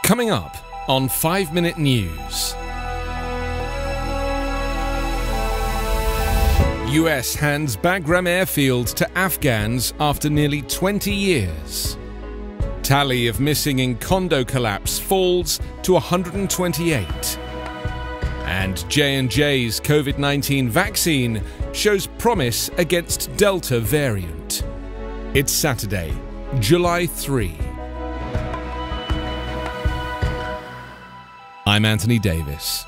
Coming up on 5 Minute News. US hands Bagram Airfield to Afghans after nearly 20 years. Tally of missing in condo collapse falls to 128. And J&J's COVID-19 vaccine shows promise against Delta variant. It's Saturday, July 3. I'm Anthony Davis.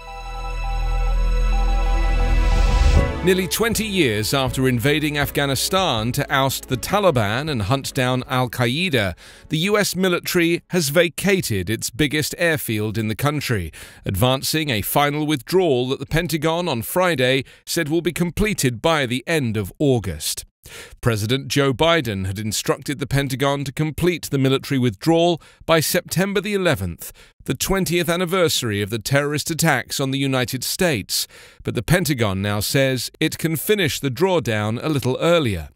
Nearly 20 years after invading Afghanistan to oust the Taliban and hunt down al-Qaeda, the US military has vacated its biggest airfield in the country, advancing a final withdrawal that the Pentagon on Friday said will be completed by the end of August. President Joe Biden had instructed the Pentagon to complete the military withdrawal by September the 11th, the 20th anniversary of the terrorist attacks on the United States, but the Pentagon now says it can finish the drawdown a little earlier.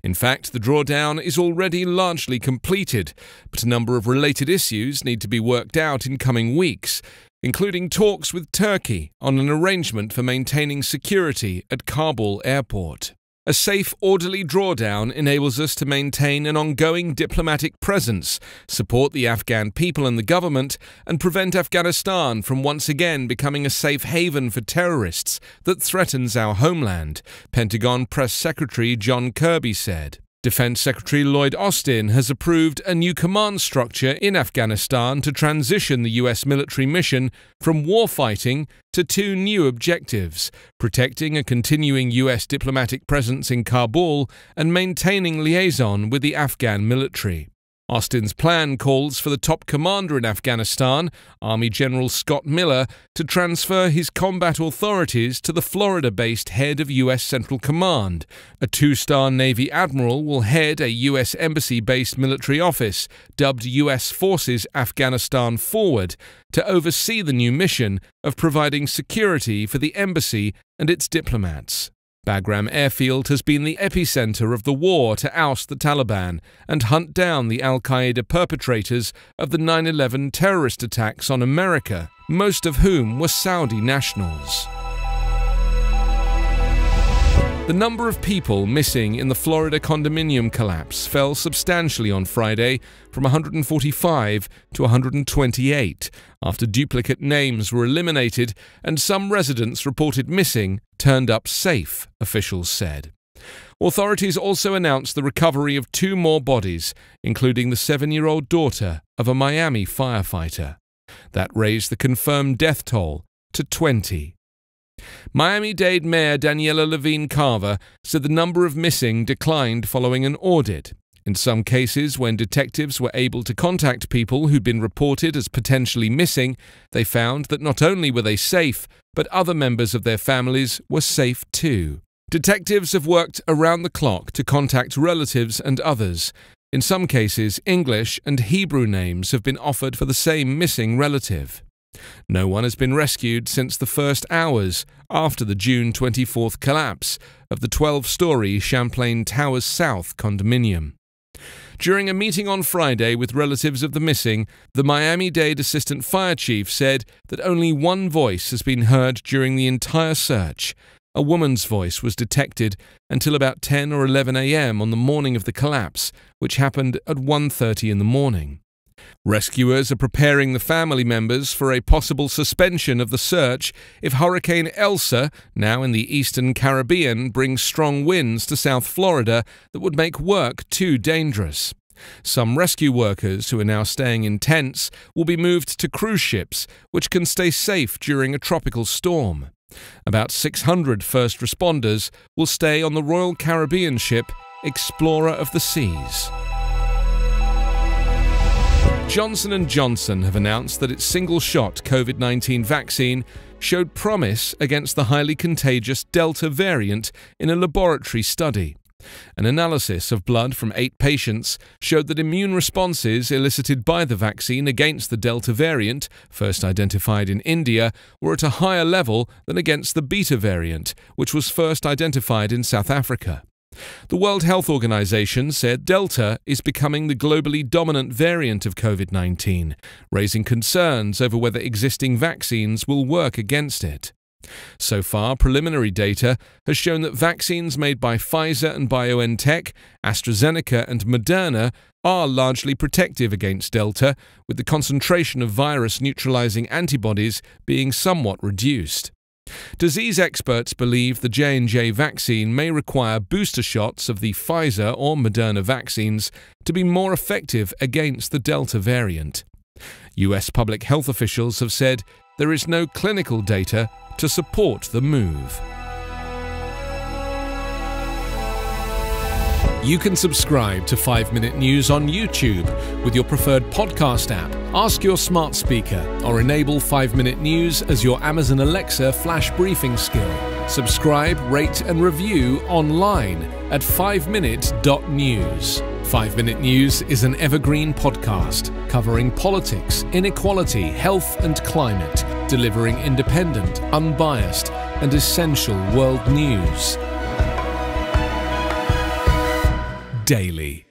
In fact, the drawdown is already largely completed, but a number of related issues need to be worked out in coming weeks, including talks with Turkey on an arrangement for maintaining security at Kabul airport. A safe, orderly drawdown enables us to maintain an ongoing diplomatic presence, support the Afghan people and the government, and prevent Afghanistan from once again becoming a safe haven for terrorists that threatens our homeland, Pentagon Press Secretary John Kirby said. Defense Secretary Lloyd Austin has approved a new command structure in Afghanistan to transition the US military mission from warfighting to two new objectives: protecting a continuing US diplomatic presence in Kabul and maintaining liaison with the Afghan military. Austin's plan calls for the top commander in Afghanistan, Army General Scott Miller, to transfer his combat authorities to the Florida-based head of U.S. Central Command. A two-star Navy admiral will head a U.S. embassy-based military office, dubbed U.S. Forces Afghanistan Forward, to oversee the new mission of providing security for the embassy and its diplomats. Bagram Airfield has been the epicenter of the war to oust the Taliban and hunt down the al-Qaeda perpetrators of the 9/11 terrorist attacks on America, most of whom were Saudi nationals. The number of people missing in the Florida condominium collapse fell substantially on Friday from 145 to 128 after duplicate names were eliminated and some residents reported missing turned up safe, officials said. Authorities also announced the recovery of two more bodies, including the 7-year-old daughter of a Miami firefighter. That raised the confirmed death toll to 20. Miami-Dade Mayor Daniela Levine Carver said the number of missing declined following an audit. In some cases, when detectives were able to contact people who'd been reported as potentially missing, they found that not only were they safe, but other members of their families were safe too. Detectives have worked around the clock to contact relatives and others. In some cases, English and Hebrew names have been offered for the same missing relative. No one has been rescued since the first hours after the June 24th collapse of the 12-story Champlain Towers South condominium. During a meeting on Friday with relatives of the missing, the Miami-Dade Assistant Fire Chief said that only one voice has been heard during the entire search. A woman's voice was detected until about 10 or 11 a.m. on the morning of the collapse, which happened at 1:30 in the morning. Rescuers are preparing the family members for a possible suspension of the search if Hurricane Elsa, now in the eastern Caribbean, brings strong winds to South Florida that would make work too dangerous. Some rescue workers who are now staying in tents will be moved to cruise ships, which can stay safe during a tropical storm. About 600 first responders will stay on the Royal Caribbean ship Explorer of the Seas. Johnson & Johnson have announced that its single-shot COVID-19 vaccine showed promise against the highly contagious Delta variant in a laboratory study. An analysis of blood from 8 patients showed that immune responses elicited by the vaccine against the Delta variant, first identified in India, were at a higher level than against the Beta variant, which was first identified in South Africa. The World Health Organization said Delta is becoming the globally dominant variant of COVID-19, raising concerns over whether existing vaccines will work against it. So far, preliminary data has shown that vaccines made by Pfizer and BioNTech, AstraZeneca and Moderna are largely protective against Delta, with the concentration of virus-neutralizing antibodies being somewhat reduced. Disease experts believe the J&J vaccine may require booster shots of the Pfizer or Moderna vaccines to be more effective against the Delta variant. US public health officials have said there is no clinical data to support the move. You can subscribe to 5-Minute News on YouTube with your preferred podcast app. Ask your smart speaker or enable 5-Minute News as your Amazon Alexa flash briefing skill. Subscribe, rate and review online at 5minute.news. 5-Minute News is an Evergreen Podcast covering politics, inequality, health and climate, delivering independent, unbiased and essential world news daily.